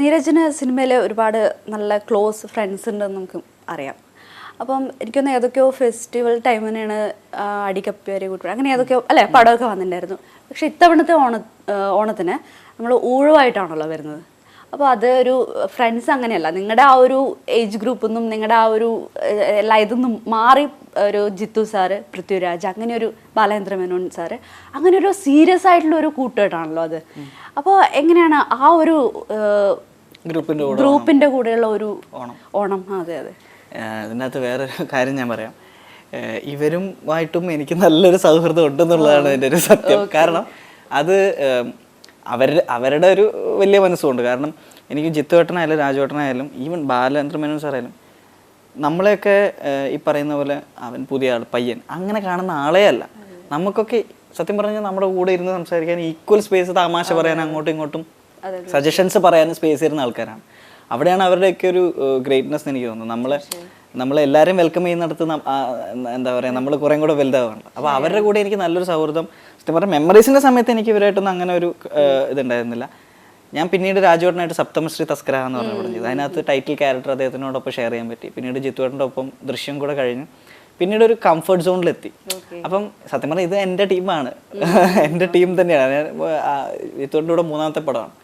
നീരജിന് സിനിമയിൽ ഒരുപാട് നല്ല ക്ലോസ് ഫ്രണ്ട്സ് ഉണ്ടെന്ന് നമുക്ക് അറിയാം. അപ്പം എനിക്കൊന്ന് ഏതൊക്കെയോ ഫെസ്റ്റിവൽ ടൈമിനാണ് അടിക്കപ്പേര് കൂട്ടുക അങ്ങനെ ഏതൊക്കെയോ അല്ലേ പടമൊക്കെ വന്നിട്ടുണ്ടായിരുന്നു. പക്ഷെ ഇത്തവണത്തെ ഓണത്തിന് നമ്മൾ ഊഴമായിട്ടാണല്ലോ വരുന്നത്. അപ്പോൾ അത് ഒരു ഫ്രണ്ട്സ് അങ്ങനെയല്ല, നിങ്ങളുടെ ആ ഒരു ഏജ് ഗ്രൂപ്പൊന്നും നിങ്ങളുടെ ആ ഒരു എല്ലാ ഇതൊന്നും മാറി ഒരു ജിത്തു സാറ്, പൃഥ്വിരാജ്, അങ്ങനെ ഒരു ബാലേന്ദ്ര മേനോൻ സാറ്, അങ്ങനെ ഒരു സീരിയസ് ആയിട്ടുള്ള ഒരു കൂട്ടുകെട്ടാണല്ലോ അത്. അപ്പോൾ എങ്ങനെയാണ് ആ ഒരു ഗ്രൂപ്പിൻ്റെ കൂടെയുള്ള ഒരു ഓണം? അതെ അതെ. ഇതിനകത്ത് വേറൊരു കാര്യം ഞാൻ പറയാം. ഇവരുമായിട്ടും എനിക്ക് നല്ലൊരു സൗഹൃദം ഉണ്ടെന്നുള്ളതാണ് എൻ്റെ ഒരു സത്യം. കാരണം അത് അവരുടെ ഒരു വലിയ മനസ്സുകൊണ്ട്. കാരണം എനിക്ക് ജിത്തുവേട്ടനായാലും രാജുവേട്ടനായാലും ഈവൻ ബാലേന്ദ്ര മേനോൻ സാറായാലും നമ്മളെയൊക്കെ ഈ പറയുന്ന പോലെ അവൻ പുതിയ ആൾ പയ്യൻ അങ്ങനെ കാണുന്ന ആളേ അല്ല. നമുക്കൊക്കെ സത്യം പറഞ്ഞാൽ നമ്മുടെ കൂടെ ഇരുന്ന് സംസാരിക്കാൻ ഈക്വൽ സ്പേസ്, തമാശ പറയാൻ, അങ്ങോട്ടും ഇങ്ങോട്ടും സജഷൻസ് പറയാനും സ്പേസ് തരുന്ന ആൾക്കാരാണ്. അവിടെയാണ് അവരുടെയൊക്കെ ഒരു ഗ്രേറ്റ്നെസ് എനിക്ക് തോന്നുന്നത്. നമ്മളെല്ലാവരും വെൽക്കം ചെയ്യുന്നിടത്ത് എന്താ പറയുക, നമ്മൾ കുറേ കൂടെ വലുതാവുകയാണ്. അപ്പോൾ അവരുടെ കൂടെ എനിക്ക് നല്ലൊരു സൗഹൃദം, സത്യം പറഞ്ഞാൽ മെമ്മറീസിൻ്റെ സമയത്ത് എനിക്ക് ഇവരായിട്ടൊന്നും അങ്ങനെ ഒരു ഇതുണ്ടായിരുന്നില്ല. ഞാൻ പിന്നീട് രാജുവേട്ടനായിട്ട് സപ്തമശ്രീ തസ്കര എന്ന് പറഞ്ഞ പടം ചെയ്തു. അതിനകത്ത് ടൈറ്റിൽ ക്യാരക്ടർ അദ്ദേഹത്തിനോടൊപ്പം ഷെയർ ചെയ്യാൻ പറ്റി. പിന്നീട് ജിത്തുവേട്ടൻ്റെ ഒപ്പം ദൃശ്യം കൂടെ കഴിഞ്ഞു. പിന്നീട് ഒരു കംഫർട്ട് സോണിലെത്തി. അപ്പം സത്യം പറഞ്ഞാൽ ഇത് എൻ്റെ ടീമാണ്, എൻ്റെ ടീം തന്നെയാണ്. ജിത്തുവേട്ടൻ്റെ കൂടെ മൂന്നാമത്തെ പടമാണ്.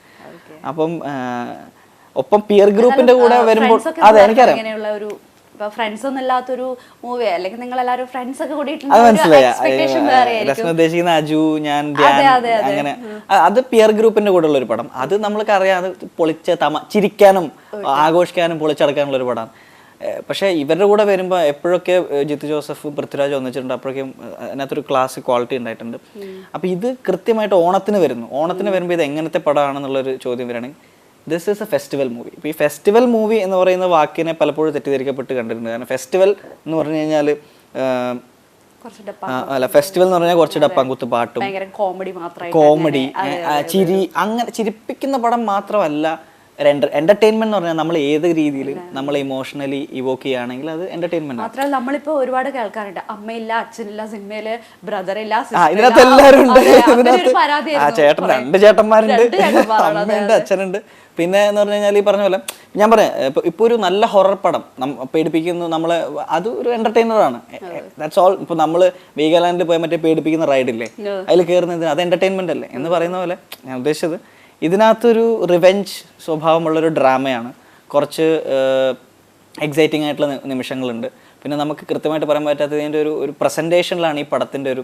അപ്പം ഒപ്പം പിയർ ഗ്രൂപ്പിന്റെ കൂടെ വരുമ്പോൾ അതെ എനിക്കറിയാം ഫ്രണ്ട്സ് ഒന്നും ഇല്ലാത്തൊരു മൂവി അല്ലെങ്കിൽ നിങ്ങൾ എല്ലാവരും ഫ്രണ്ട്സ് ഒക്കെ അത് മനസ്സിലായി. രസം ഉദ്ദേശിക്കുന്ന അജു, ഞാൻ, അങ്ങനെ അത് പിയർ ഗ്രൂപ്പിന്റെ കൂടെ ഉള്ള ഒരു പടം. അത് നമ്മൾക്ക് അറിയാം, അത് പൊളിച്ച് ചിരിക്കാനും ആഘോഷിക്കാനും പൊളിച്ചടക്കാനുള്ള ഒരു പടമാണ്. പക്ഷെ ഇവരുടെ കൂടെ വരുമ്പോൾ എപ്പോഴൊക്കെ ജിത്തു ജോസഫ്, പൃഥ്വിരാജ് ഒന്നിച്ചിട്ടുണ്ട്, അപ്പോഴേക്കും അതിനകത്തൊരു ക്ലാസ് ക്വാളിറ്റി ഉണ്ടായിട്ടുണ്ട്. അപ്പൊ ഇത് കൃത്യമായിട്ട് ഓണത്തിന് വരുന്നു. ഓണത്തിന് വരുമ്പോൾ ഇത് എങ്ങനത്തെ പടമാണെന്നുള്ളൊരു ചോദ്യം വരികയാണെങ്കിൽ this is A festival movie. ഇപ്പോൾ ഈ ഫെസ്റ്റിവൽ മൂവി എന്ന് പറയുന്ന വാക്കിനെ പലപ്പോഴും തെറ്റിദ്ധരിക്കപ്പെട്ട് കണ്ടിട്ടുണ്ട്. കാരണം ഫെസ്റ്റിവൽ എന്ന് പറഞ്ഞു കഴിഞ്ഞാൽ അല്ല, ഫെസ്റ്റിവൽ എന്ന് പറഞ്ഞാൽ കുറച്ച് ഡപ്പാങ്കുത്ത് പാട്ടും കോമഡി, ചിരി, അങ്ങനെ ചിരിപ്പിക്കുന്ന പടം മാത്രമല്ല എന്റർടൈൻമെന്റ് എന്ന് പറഞ്ഞാൽ നമ്മൾ ഏത് രീതിയിൽ നമ്മൾ ഇമോഷണലി ഇവോക്ക് ചെയ്യുകയാണെങ്കിൽ അത് എന്റർടൈൻമെന്റ്. മാത്രമല്ല നമ്മളിപ്പോ ഒരുപാട് കേൾക്കാറുണ്ട്, അമ്മയില്ല, അച്ഛനില്ല സിനിമയില്, ബ്രദർ ഇല്ല, ഇതിനകത്ത് എല്ലാവരും ഉണ്ട്. ചേട്ടൻ, 2 ചേട്ടന്മാരുണ്ട്, അമ്മയുണ്ട്, അച്ഛനുണ്ട്. പിന്നെ എന്ന് പറഞ്ഞു കഴിഞ്ഞാൽ ഈ പറഞ്ഞ പോലെ ഞാൻ പറയാം, ഇപ്പൊ ഒരു നല്ല ഹൊറർ പടം പേടിപ്പിക്കുന്നു നമ്മളെ, അത് ഒരു എന്റർടൈനറാണ്. That's all. ഇപ്പൊ നമ്മള് വീഗാലാൻഡിൽ പോയി മറ്റേ പേടിപ്പിക്കുന്ന റൈഡില്ലേ, അതിൽ കയറുന്നത് അത് എന്റർടൈൻമെന്റ് അല്ലേ എന്ന് പറയുന്ന പോലെ ഞാൻ ഉദ്ദേശിച്ചത് ഇതിനകത്തൊരു റിവെഞ്ച് സ്വഭാവമുള്ളൊരു ഡ്രാമയാണ്. കുറച്ച് എക്സൈറ്റിംഗ് ആയിട്ടുള്ള നിമിഷങ്ങളുണ്ട്. പിന്നെ നമുക്ക് കൃത്യമായിട്ട് പറയാൻ പറ്റാത്തതിൻ്റെ ഒരു പ്രസൻറ്റേഷനിലാണ് ഈ പടത്തിൻ്റെ ഒരു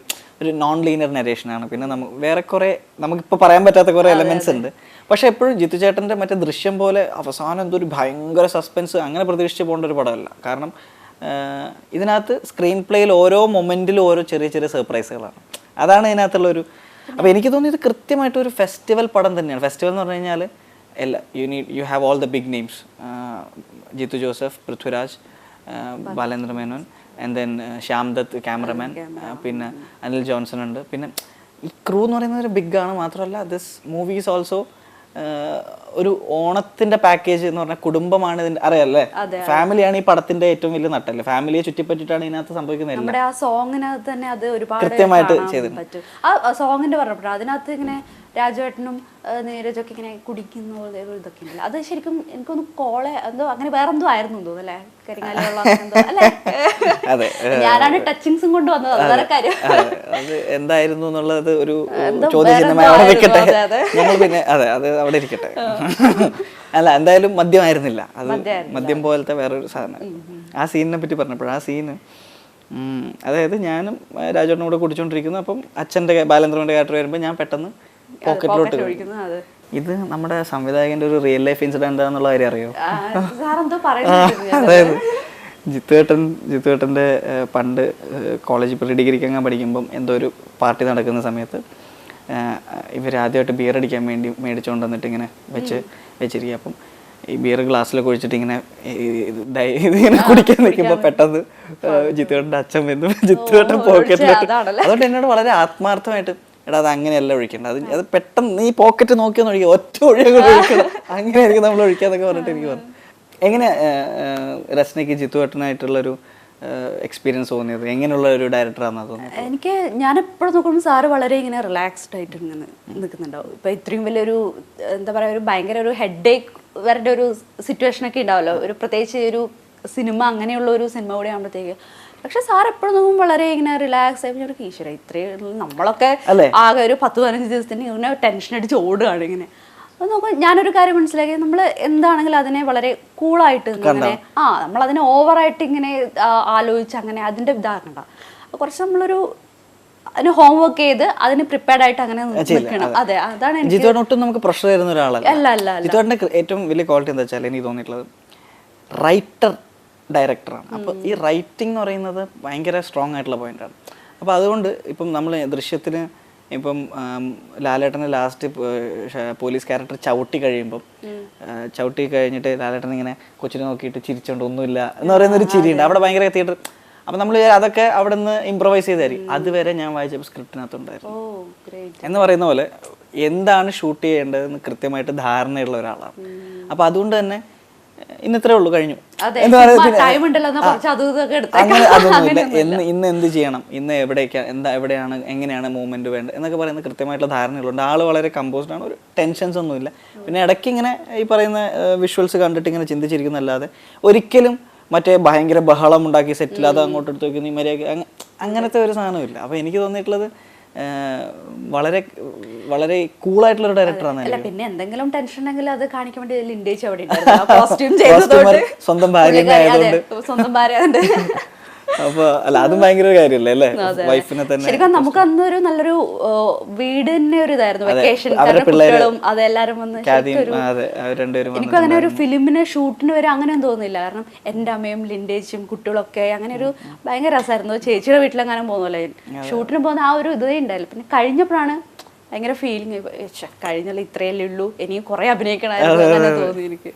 നോൺ ലീനിയർ നരേഷനാണ്. പിന്നെ വേറെ കുറേ നമുക്കിപ്പോൾ പറയാൻ പറ്റാത്ത കുറേ എലമെൻറ്റ്സ് ഉണ്ട്. പക്ഷേ എപ്പോഴും ജിത്തു ചേട്ടൻ്റെ മറ്റേ ദൃശ്യം പോലെ അവസാനം എന്തൊരു ഭയങ്കര സസ്പെൻസ് അങ്ങനെ പ്രതീക്ഷിച്ച് പോകേണ്ട ഒരു പടമല്ല. കാരണം ഇതിനകത്ത് സ്ക്രീൻ പ്ലേയിൽ ഓരോ മൊമെൻറ്റിലും ഓരോ ചെറിയ ചെറിയ സർപ്രൈസുകളാണ്. അതാണ് ഇതിനകത്തുള്ളൊരു. അപ്പോൾ എനിക്ക് തോന്നിയത് കൃത്യമായിട്ട് ഒരു ഫെസ്റ്റിവൽ പടം തന്നെയാണ്. ഫെസ്റ്റിവൽ എന്ന് പറഞ്ഞു കഴിഞ്ഞാൽ you have all the big names, Jeethu Joseph, Prithviraj, Balendra Menon, and then Shyam Dutt cameraman, പിന്നെ അനിൽ ജോൺസൺ ഉണ്ട്. പിന്നെ ഈ ക്രൂ എന്ന് പറയുന്നത് ഒരു ബിഗ് ആണ്. മാത്രമല്ല ദിസ് മൂവി ഈസ് ഓൾസോ ഒരു ഓണത്തിന്റെ പാക്കേജ് എന്ന് പറഞ്ഞാൽ കുടുംബമാണ് ഇതിന്റെ, അറിയാല്ലേ, ഫാമിലിയാണ് ഈ പടത്തിന്റെ ഏറ്റവും വലിയ നട്ടല്ലേ. ഫാമിലിയെ ചുറ്റിപ്പറ്റിയിട്ടാണ് ഇതിനകത്ത് സംഭവിക്കുന്നത്. ആ സോങ്ങിനകത്ത് തന്നെ അത് ഒരുപാട് കൃത്യമായിട്ട് ചെയ്തിട്ടുണ്ട്. ആ സോങ്ങിന്റെ പറഞ്ഞപ്പോൾ അതിനകത്ത് ഇങ്ങനെ രാജുവേട്ടനും നീരജൊക്കെ ഇങ്ങനെ കുടിക്കുന്ന ഇതൊക്കെ ഉണ്ടല്ലോ, അത് ശരിക്കും എനിക്കൊന്ന് കോളെ എന്തോ അങ്ങനെ വേറെന്തോ ആയിരുന്നു തോന്നുന്നു അല്ലേ, അല്ലേ? ഞാനാണ് ടച്ചിങ്സും കൊണ്ട് വന്നത്, വേറെ കാര്യം അത് എന്തായിരുന്നു എന്നുള്ളത് ഒരു ചോദ്യചിഹ്നമായി അവിടെ വെക്കട്ടെ. ഞങ്ങൾ പിന്നെ അത് അവിടെ ഇരിക്കട്ടെ. അല്ല, എന്തായാലും മദ്യമായിരുന്നില്ല, അത് മദ്യം പോലത്തെ വേറൊരു സാധനം. ആ സീനിനെ പറ്റി പറഞ്ഞപ്പോൾ ആ സീന്, അതായത് ഞാനും രാജുവേട്ടനും കൂടെ കുടിച്ചോണ്ടിരിക്കുന്നു. അപ്പം അച്ഛൻ്റെ ബാലേന്ദ്രന്റെ ക്യാരക്ടർ വരുമ്പോൾ ഞാൻ പെട്ടെന്ന് പോക്കറ്റിലോട്ട്. ഇത് നമ്മുടെ സംവിധായകന്റെ ഒരു റിയൽ ലൈഫ് ഇൻസിഡന്റ് ആണെന്നുള്ള കാര്യം അറിയോ? അതായത് ജിത്തുവേട്ടൻ്റെ പണ്ട് കോളേജിൽ പ്രീ ഡിഗ്രിക്ക് അങ്ങ് പഠിക്കുമ്പം എന്തോ ഒരു പാർട്ടി നടക്കുന്ന സമയത്ത് ഇവർ ആദ്യമായിട്ട് ബിയർ അടിക്കാൻ വേണ്ടി മേടിച്ചുകൊണ്ട് വന്നിട്ട് ഇങ്ങനെ വെച്ചിരിക്കുക. അപ്പം ഈ ബിയർ ഗ്ലാസ്സിലൊക്കെ ഒഴിച്ചിട്ട് ഇങ്ങനെ കുടിക്കാൻ നിൽക്കുമ്പോൾ പെട്ടെന്ന് ജിത്തുവേട്ടൻ്റെ അച്ഛൻ വന്നു ജിത്തുവേട്ടൻ പോക്കറ്റിലിട്ട്. അതുകൊണ്ട് എന്നോട് വളരെ ആത്മാർത്ഥമായിട്ട്, എടാ അത് അങ്ങനെയല്ല ഒഴിക്കേണ്ടത്, അത് പെട്ടെന്ന് നീ പോക്കറ്റ് നോക്കിയൊന്ന് ഒഴിക്കുക, ഒറ്റ ഒഴിയൊക്കെ ഒഴിക്കണം, അങ്ങനെയായിരിക്കും നമ്മൾ ഒഴിക്കാന്നൊക്കെ പറഞ്ഞിട്ട് എനിക്ക് പറഞ്ഞു. എങ്ങനെ രചനയ്ക്ക് ജിത്തുവേട്ടനായിട്ടുള്ളൊരു എക്സ്പീരിയൻസ് തോന്നിയത്? എങ്ങനെയുള്ള ഒരു ഡയറക്ടറാണെന്ന് തോന്നുന്നത്? ഞാൻ എപ്പോഴും നോക്കുമ്പോൾ സാറ് വളരെ ഇങ്ങനെ റിലാക്സ്ഡ് ആയിട്ട് ഇങ്ങനെ നിൽക്കുന്നുണ്ടാവും. ഇപ്പം ഇത്രയും വലിയൊരു എന്താ പറയുക, ഒരു ഭയങ്കര ഒരു ഹെഡ് ഏക്ക് വരേണ്ട ഒരു സിറ്റുവേഷൻ ഒക്കെ ഉണ്ടാവല്ലോ, ഒരു പ്രത്യേകിച്ച് ഒരു സിനിമ അങ്ങനെയുള്ള ഒരു സിനിമ കൂടെ ആകുമ്പോഴത്തേക്ക്. പക്ഷെ സാർ എപ്പോഴും നോക്കും വളരെ ഇങ്ങനെ റിലാക്സ് ആയി. ഞാൻ ഈശ്വര ഇത്രയും നമ്മളൊക്കെ ആകെ ഒരു 10-15 ദിവസത്തിന് ഇങ്ങനെ ടെൻഷൻ അടിച്ച് ഓടുകയാണ് ഇങ്ങനെ. അപ്പോൾ നോക്കാം, ഞാനൊരു കാര്യം മനസ്സിലാക്കി, നമ്മൾ എന്താണെങ്കിലും അതിനെ വളരെ കൂളായിട്ട് ഇങ്ങനെ നമ്മൾ അതിനെ ഓവറായിട്ട് ഇങ്ങനെ ആലോചിച്ച് അങ്ങനെ അതിൻ്റെ ഇതാക്കണ്ട. കുറച്ച് നമ്മളൊരു അതിന് ഹോംവർക്ക് ചെയ്ത് അതിന് പ്രിപ്പയർഡ് ആയിട്ട് അങ്ങനെ നിൽക്കണം. അതെ, അതാണ് ജിത്തുവേട്ടൻ ഒട്ടും നമുക്ക് പ്രഷർ തരുന്ന ഒരാളല്ല. ജിത്തുവേട്ടൻ്റെ ഏറ്റവും വലിയ ക്വാളിറ്റി എന്താ വെച്ചാൽ എനിക്ക് തോന്നിയിട്ടുള്ളത് റൈറ്റർ ഡയറക്ടറാണ്. അപ്പോൾ ഈ റൈറ്റിംഗ് എന്ന് പറയുന്നത് ഭയങ്കര സ്ട്രോങ് ആയിട്ടുള്ള പോയിന്റാണ്. അപ്പോൾ അതുകൊണ്ട് ഇപ്പം നമ്മൾ ദൃശ്യത്തിന് ഇപ്പം ലാലേട്ടന് ലാസ്റ്റ് പോലീസ് ക്യാരക്ടർ ചവിട്ടി കഴിയുമ്പം ചവിട്ടി കഴിഞ്ഞിട്ട് ലാലേട്ടൻ ഇങ്ങനെ കൊച്ചിനെ നോക്കിയിട്ട് ചിരിച്ചോണ്ട് ഒന്നുമില്ല എന്ന് പറയുന്ന ഒരു ചിരിയുണ്ട് അവിടെ ഭയങ്കര തിയേറ്റർ. അപ്പം നമ്മൾ അതൊക്കെ അവിടെ നിന്ന് ഇംപ്രവൈസ് ചെയ്തായിരിക്കും. അതുവരെ ഞാൻ വായിച്ചപ്പോൾ സ്ക്രിപ്റ്റിനകത്തുണ്ടായിരുന്നു എന്ന് പറയുന്ന പോലെ എന്താണ് ഷൂട്ട് ചെയ്യേണ്ടതെന്ന് കൃത്യമായിട്ട് ധാരണയുള്ള ഒരാളാണ്. അപ്പം അതുകൊണ്ട് തന്നെ ഇന്നിത്രേ ഉള്ളൂ, കഴിഞ്ഞു എന്ന് അങ്ങനെ അതൊന്നുമില്ല. ഇന്ന് എന്ത് ചെയ്യണം, ഇന്ന് എവിടെയാണ് എങ്ങനെയാണ് മൂവ്മെന്റ് വേണ്ടത് എന്നൊക്കെ പറയുന്ന കൃത്യമായിട്ടുള്ള ധാരണകളുണ്ട്. ആള് വളരെ കമ്പോസ്ഡ് ആണ്, ഒരു ടെൻഷൻസ് ഒന്നുമില്ല. പിന്നെ ഇടയ്ക്ക് ഇങ്ങനെ ഈ പറയുന്ന വിഷ്വൽസ് കണ്ടിട്ട് ഇങ്ങനെ ചിന്തിച്ചിരിക്കുന്നല്ലാതെ ഒരിക്കലും മറ്റേ ഭയങ്കര ബഹളം ഉണ്ടാക്കി സെറ്റിൽ അത് അങ്ങോട്ട് എടുത്ത് വെക്കുന്ന ഈ മര്യാദ അങ്ങനത്തെ ഒരു സാധനമില്ല. അപ്പൊ എനിക്ക് തോന്നിയിട്ടുള്ളത് വളരെ വളരെ കൂളായിട്ടുള്ള ഒരു ഡയറക്ടറാണ്. പിന്നെ എന്തെങ്കിലും ടെൻഷൻ ഉണ്ടെങ്കിൽ അത് കാണിക്കാൻ വേണ്ടി ലിൻഡേജ് അവിടെ സ്വന്തം ഭാര്യ സ്വന്തം ഭാര്യ. അപ്പൊ അല്ല അതും ഭയങ്കര കാര്യമല്ലേ അല്ലേ, വൈഫിനെ തന്നെ. ശരിക്കും നമുക്ക് അന്നൊരു നല്ലൊരു വീടിന്റെ ഒരു ഇതായിരുന്നു, വെക്കേഷൻ, കുട്ടികളും അതെല്ലാരും വന്ന്. എനിക്കും അങ്ങനെ ഒരു ഫിലിമിന് ഷൂട്ടിന് വരെ അങ്ങനെയൊന്നും തോന്നില്ല. കാരണം എൻ്റെ അമ്മയും ലിൻഡേജും കുട്ടികളൊക്കെ അങ്ങനെ ഒരു ഭയങ്കര രസമായിരുന്നു. ചേച്ചിയുടെ വീട്ടിലെങ്ങാനും പോകുന്നല്ലേ ഷൂട്ടിന് പോകുന്ന ആ ഒരു ഇതേ ഉണ്ടായില്ല. പിന്നെ കഴിഞ്ഞപ്പോഴാണ് ഭയങ്കര ഫീലിംഗ്, കഴിഞ്ഞല്ലോ ഇത്രയല്ലേ ഉള്ളൂ, ഇനിയും കുറെ അഭിനയിക്കണമായിരുന്നു അങ്ങനെ തോന്നി എനിക്ക്.